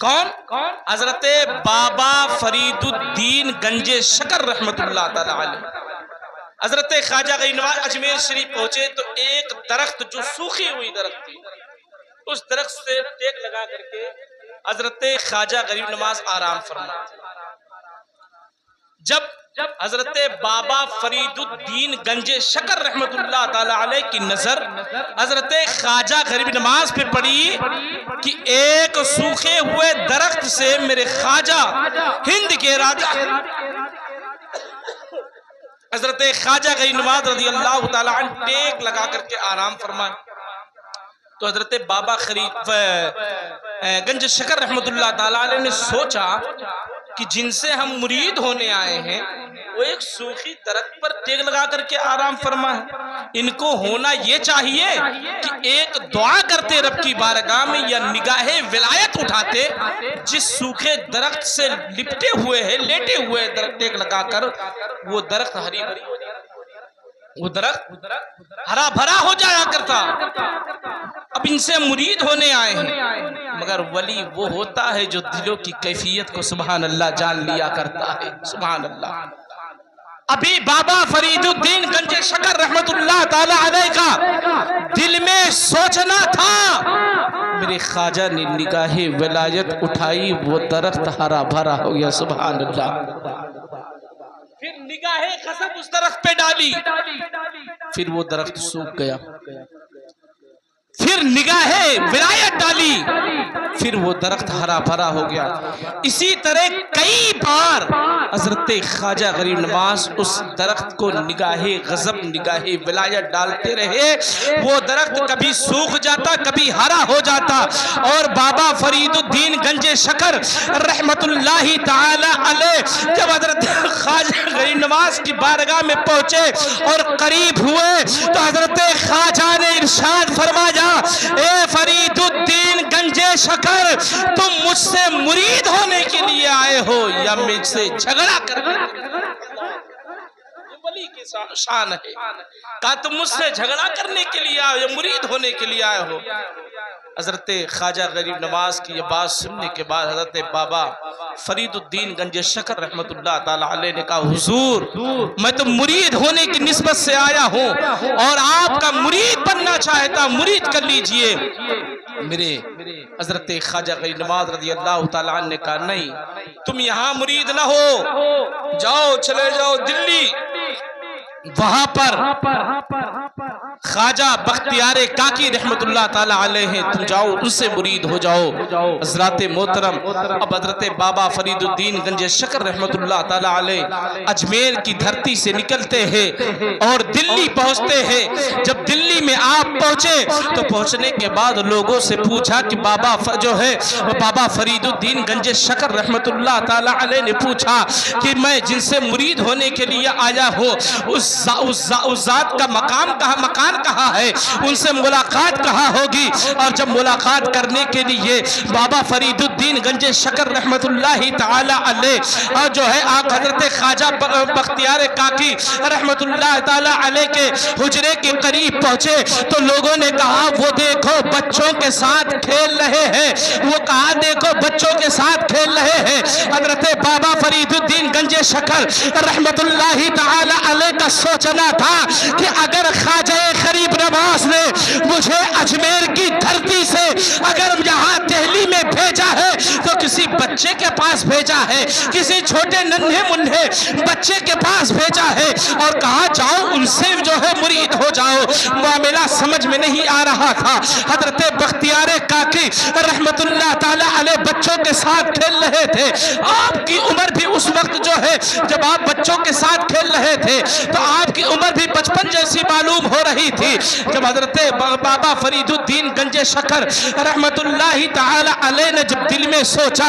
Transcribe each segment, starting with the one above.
کون؟ حضرت بابا فرید الدین گنج شکر رحمت اللہ تعالی علیہ۔ حضرت خواجہ غریب نواز اجمیر شریف پہنچے تو ایک درخت جو سوکھی ہوئی درخت تھی، اس درخت سے ٹیک لگا کر کے حضرت خواجہ غریب نواز آرام فرماتے۔ جب حضرت بابا فرید الدین گنج شکر رحمت اللہ تعالی علیہ کی نظر حضرت خواجہ غریب نواز پہ پڑی کہ ایک سوکھے ہوئے درخت سے میرے خواجہ ہند کے راجہ حضرت خواجہ غریب نواز رضی اللہ تعالی عنہ ٹیک لگا کر کے آرام فرمائے، تو حضرت بابا فرید گنج شکر رحمت اللہ تعالی علیہ نے سوچا کہ جن سے ہم مرید ہونے آئے ہیں وہ ایک سوکھی درخت پر ٹیک لگا کر کے آرام فرمائے، ان کو ہونا یہ چاہیے کہ ایک دعا کرتے رب کی بارگاہ میں یا نگاہ ولایت اٹھاتے، جس سوکھے درخت سے لپٹے ہوئے ہیں لیٹے ہوئے درخت ٹیک لگا کر وہ درخت ہری بھری ہو جائے، وہ درخت ہرا بھرا ہو جایا کرتا۔ اب ان سے مرید ہونے آئے ہیں، مگر ولی وہ ہوتا ہے جو دلوں کی کیفیت کو سبحان اللہ جان لیا کرتا ہے، سبحان اللہ۔ ابھی بابا فرید الدین گنج شکر رحمت اللہ تعالی علیہ کا دل میں سوچنا تھا، میرے خواجہ نے نگاہ ولایت اٹھائی، وہ درخت ہرا بھرا ہو گیا، سبحان اللہ۔ پھر نگاہ غضب اس درخت پہ ڈالی، پھر وہ درخت سوکھ گیا، پھر نگاہ ولایت ڈالی، پھر وہ درخت ہرا بھرا ہو گیا۔ اسی طرح کئی بار حضرت خواجہ غریب نواز اس درخت کو نگاہ غضب نگاہ ولایت ڈالتے رہے، وہ درخت کبھی سوکھ جاتا کبھی ہرا ہو جاتا، اور بابا فرید الدین گنج شکر رحمت اللہ تعالی علیہ جب حضرت خواجہ غریب نواز کی بارگاہ میں پہنچے اور قریب ہوئے تو حضرت خواجہ نے ارشاد فرمایا، اے فرید الدین گنج شکر، تم مجھ سے مرید ہونے کے لیے آئے ہو یا مجھ سے جھگڑا کرنے کے لیے؟ ولی کی شان ہے، کہا تم مجھ سے جھگڑا کرنے کے لیے آئے ہو یا مرید ہونے کے لیے آئے ہو؟ حضرت خواجہ غریب نواز کی یہ بات سننے کے بعد حضرت بابا فرید الدین گنج شکر رحمت اللہ تعالی علیہ نے کہا، حضور میں تو مرید ہونے کی نسبت سے آیا ہوں اور آپ کا مرید بننا چاہتا، مرید کر لیجئے۔ میرے حضرت خواجہ غریب نواز رضی اللہ تعالی عنہ نے کہا، نہیں تم یہاں مرید نہ ہو، جاؤ چلے جاؤ دلی، وہاں پر خواجہ بختیار کاکی رحمت اللہ تعالی علیہ ہیں، تم جاؤ ان سے مرید ہو جاؤ۔ حضرات محترم، اب حضرت بابا فرید الدین گنج شکر رحمت اللہ تعالی علیہ اجمیر کی دھرتی سے نکلتے ہیں اور دلی پہنچتے ہیں۔ جب دلی میں آپ پہنچے تو پہنچنے کے بعد لوگوں سے پوچھا کہ بابا جو ہے بابا فرید الدین گنج شکر رحمت اللہ تعالی علیہ نے پوچھا کہ میں جن سے مرید ہونے کے لیے آیا ہوں اس ذات کا مکان کہاں ہے، ان سے ملاقات کہاں ہوگی؟ اور جب ملاقات کرنے کے لیے بابا فرید الدین گنج شکر رحمت اللہ تعالی علیہ اور جو ہے آپ حضرت خواجہ بختیار کاکی رحمت اللہ تعالی علیہ کے حجرے کے قریب پہنچے تو لوگوں نے کہا، وہ دیکھو بچوں کے ساتھ کھیل رہے ہیں، وہ کہا دیکھو بچوں کے ساتھ کھیل رہے ہیں۔ حضرت بابا فرید الدین گنج شکر رحمت اللہ تعالی علیہ کا سوچنا تھا کہ اگر خواجہ غریب نواز نے مجھے اجمیر کی دھرتی سے اگر یہاں دہلی میں بھیجا ہے تو کسی بچے کے پاس بھیجا ہے، کسی چھوٹے ننھے منھے بچے کے پاس بھیجا ہے، اور کہا جاؤ ان سے جو ہے مرید ہو جاؤ۔ معاملہ سمجھ میں نہیں آ رہا تھا۔ حضرت بختیار کاکی رحمت اللہ تعالی علیہ بچوں کے ساتھ کھیل رہے تھے، آپ کی عمر بھی اس وقت جو ہے جب آپ بچوں کے ساتھ کھیل رہے تھے تو آپ کی عمر بھی بچپن جیسی معلوم ہو رہی تھی۔ جب حضرت بابا فرید الدین گنج شکر رحمت اللہ تعالی علیہ نے جب دل میں سوچا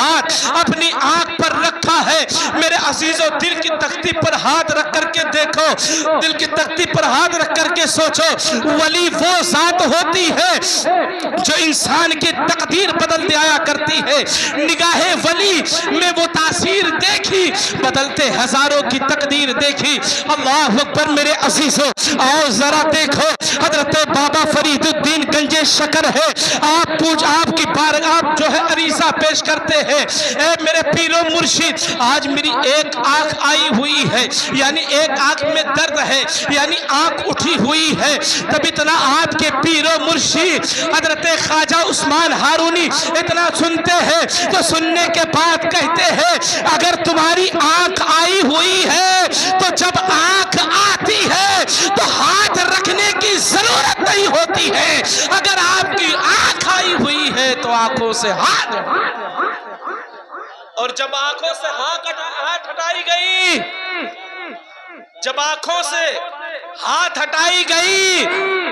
ہاتھ اپنی آنکھ پر رکھا ہے۔ میرے عزیزو دل کی تختی پر ہاتھ رکھ کر کے دیکھو، دل کی تختی پر ہاتھ رکھ کر کے سوچو، ولی وہ ذات ہوتی ہے جو انسان کی تقدیر بدل دے آیا کرتی ہے۔ نگاہ ولی میں وہ تاثیر دیکھی، بدلتے ہزاروں کی تقدیر دیکھی۔ اللہ اکبر میرے عزیزو، آؤ ذرا دیکھو، حضرت بابا فرید الدین گنج شکر ہے، آپ کی بارگاہ جو ہے عریضہ پیش کرتے ہیں، اے میرے پیر و مرشد، آج میری ایک آنکھ آئی ہوئی ہے، یعنی ایک آنکھ میں درد ہے، یعنی آنکھ اٹھی ہوئی ہے، تب اتنا آپ کے پیر و مرشد حضرت خواجہ عثمان ہارونی اتنا سنتے ہیں تو سننے کے بعد کہتے ہیں، اگر تمہاری آنکھ آئی ہوئی ہے تو جب آنکھ آتی ہے تو ہاتھ رکھنے کی ضرورت نہیں ہوتی ہے، اگر آپ کی آنکھ آئی ہوئی ہے تو آنکھوں سے ہاتھ، اور جب آنکھوں سے ہاتھ ہٹائی گئی، جب آنکھوں سے ہاتھ ہٹائی گئی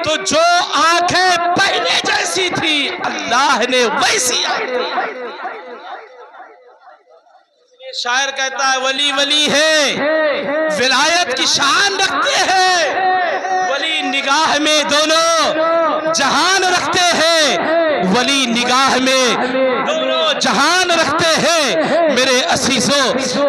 تو جو آنکھیں پہلے جیسی تھی اللہ نے ویسی شاعر کہتا ہے ولی ولی ہے، ولایت کی شان رکھتے ہیں، ولی نگاہ میں دونوں جہان رکھتے ہیں، ولی نگاہ میں دونوں جہان رکھتے ہیں۔ میرے عزیزو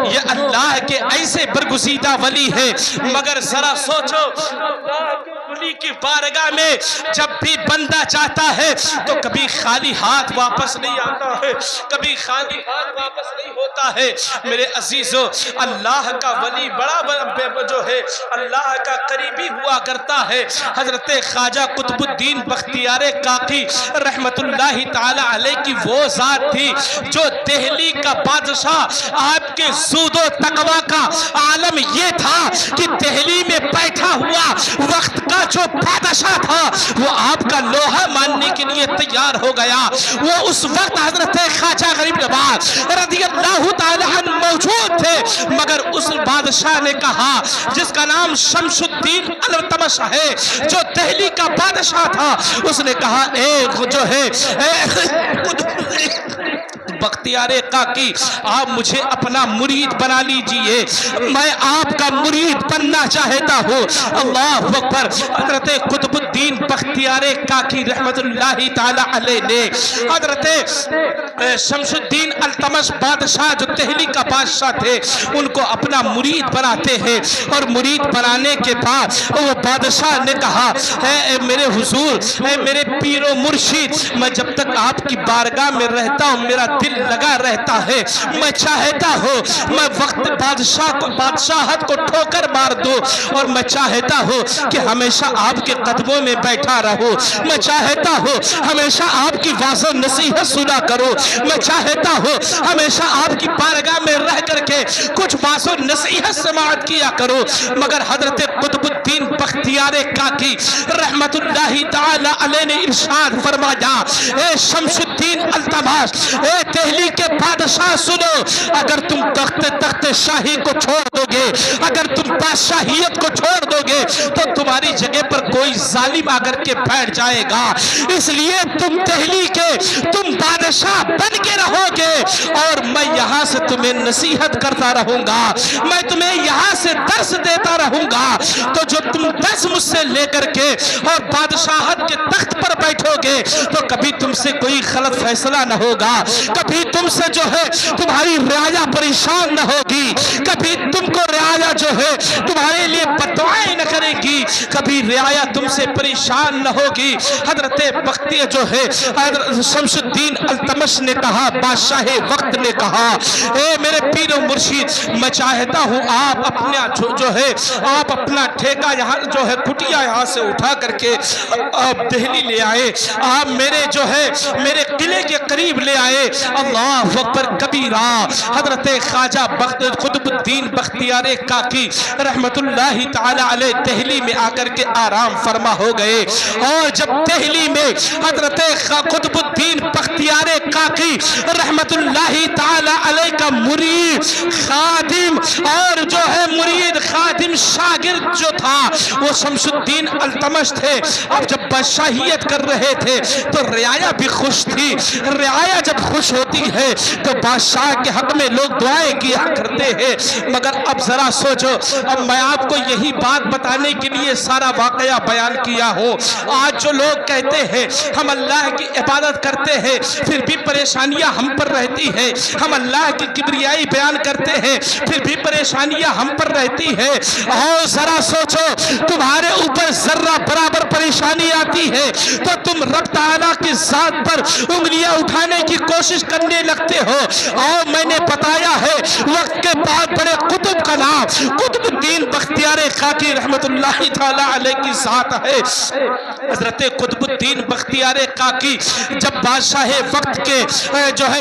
یہ اللہ کے ایسے برگزیدہ ولی ہے، مگر ذرا سوچو اللہ کے ولی کی بارگاہ میں جب بھی بندہ چاہتا ہے تو کبھی خالی ہاتھ واپس نہیں آتا ہے، کبھی خالی ہاتھ واپس نہیں ہوتا ہے۔ میرے عزیزو اللہ کا ولی بڑا جو ہے اللہ کا قریبی ہوا کرتا ہے۔ حضرت خواجہ قطب الدین بختیار کاکی رحمت اللہ تعالی علیہ کی وہ ذات تھی جو دہلی کا بادشاہ، آپ کے زہد و تقوی کا عالم یہ تھا کہ دہلی میں بیٹھا ہوا وقت کا جو بادشاہ تھا وہ آپ کا لوہا ماننے کے لیے تیار ہو گیا۔ وہ اس وقت حضرت خواجہ غریب نواز رضی اللہ تعالی عنہ موجود تھے، مگر اس بادشاہ نے کہا جس کا نام شمس الدین التمش ہے، جو دہلی کا بادشاہ تھا، اس نے کہا ایک جو ہے بختیار کاکی آپ مجھے اپنا مرید بنا لیجئے، میں آپ کا مرید بننا چاہتا ہوں۔ اللہ اکبر۔ حضرت قطب الدین بختیار کاکی رحمت اللہ تعالی علیہ نے حضرت شمس الدین التمش بادشاہ جو دہلی کا بادشاہ تھے ان کو اپنا مرید بناتے ہیں، اور مرید بنانے کے بعد وہ بادشاہ نے کہا اے میرے حضور، اے میرے پیر و مرشد، میں جب تک آپ کی بارگاہ میں رہتا ہوں میرا دل لگا رہتا ہے، میں چاہتا ہوں میں وقت بادشاہت کو ٹھوکر مار دوں، اور میں چاہتا ہوں کہ ہمیشہ آپ کے قدموں میں بیٹھا رہوں، میں چاہتا ہوں ہمیشہ آپ کی واعظ و نصیحت سنا کروں، میں چاہتا ہوں ہمیشہ آپ کی بارگاہ میں رہ کر کے کچھ واعظ و نصیحت سماعت کیا کروں۔ مگر حضرت قطب الدین بختیار کاکی رحمت اللہ تعالی علیہ نے ارشاد فرمایا اے شمس الدین التمش، اے دہلی کے بادشاہ سنو، اگر تم تخت شاہی کو چھوڑ دو گے، اگر تم بادشاہیت کو چھوڑ دو گے تو تمہاری جگہ پر کوئی ظالم آ کر کے بیٹھ جائے گا، اس لیے تم دہلی کے تم بادشاہ بن کے رہو گے، اور میں یہاں سے تمہیں نصیحت کرتا رہوں گا، میں تمہیں یہاں سے درس دیتا رہوں گا، تو جو تم درس مجھ سے لے کر کے اور بادشاہت کے تخت پر بیٹھو گے تو کبھی تم سے کوئی غلط فیصلہ نہ ہوگا، کبھی تم سے جو ہے تمہاری رعایا پریشان نہ ہوگی، کبھی تم کو رعایا جو ہے تمہارے لیے بددعائیں نہ کرے گی، کبھی رعایا تم سے پریشان نہ ہوگی۔ حضرت بختی جو ہے حضرت شمس الدین التمش نے کہا، بادشاہ وقت نے کہا اے میرے پیر و مرشد، میں چاہتا ہوں آپ اپنا جو ہے آپ اپنا ٹھیکہ یہاں جو ہے کٹیا یہاں سے اٹھا کر کے آپ دہلی لے آئے، آپ میرے جو ہے میرے قلعے کے قریب لے آئے۔ اللہ اکبر کبیرہ۔ حضرت خواجہ قطب الدین بختیار کاکی رحمت اللہ تعالی علیہ دہلی میں آ کر کے آرام فرما ہو گئے. اور جب دہلی میں حضرت قطب الدین بختیار کاکی رحمت اللہ تعالی علیہ کا مرید خادم اور جو ہے مرید خادم شاگرد جو تھا وہ شمس الدین التمش تھے. اب جب بادشاہیت کر رہے تھے تو رعایا بھی خوش تھی. رعایا جب خوش ہوتی ہے تو بادشاہ کے حق میں لوگ دعائیں کیا کرتے ہیں. مگر اب ذرا سوچو, اب میں آپ کو یہی بات بتانے کے لیے سارا واقعہ بیان کیا ہوں. آج جو لوگ کہتے ہیں ہم اللہ کی عبادت کرتے ہیں پھر بھی پریشانیاں ہم پر رہتی ہیں, ہم اللہ کی کبریائی بیان کرتے ہیں پھر بھی پریشانیاں ہم پر رہتی ہیں. اور ذرا سوچو, تمہارے اوپر ذرہ برابر پریشانی آتی ہے تو تم رب تعالیٰ کی ذات پر انگلیاں اٹھانے کی کوشش کرنے لگتے ہو. اور میں نے بتایا ہے وقت کے بعد بڑے قطب کا نام قطب الدین بختیار کاکی رحمت اللہ تعالی علیہ کی ذات ہے. حضرت قطب الدین بختیار کاکی جب بادشاہ وقت کے جو ہے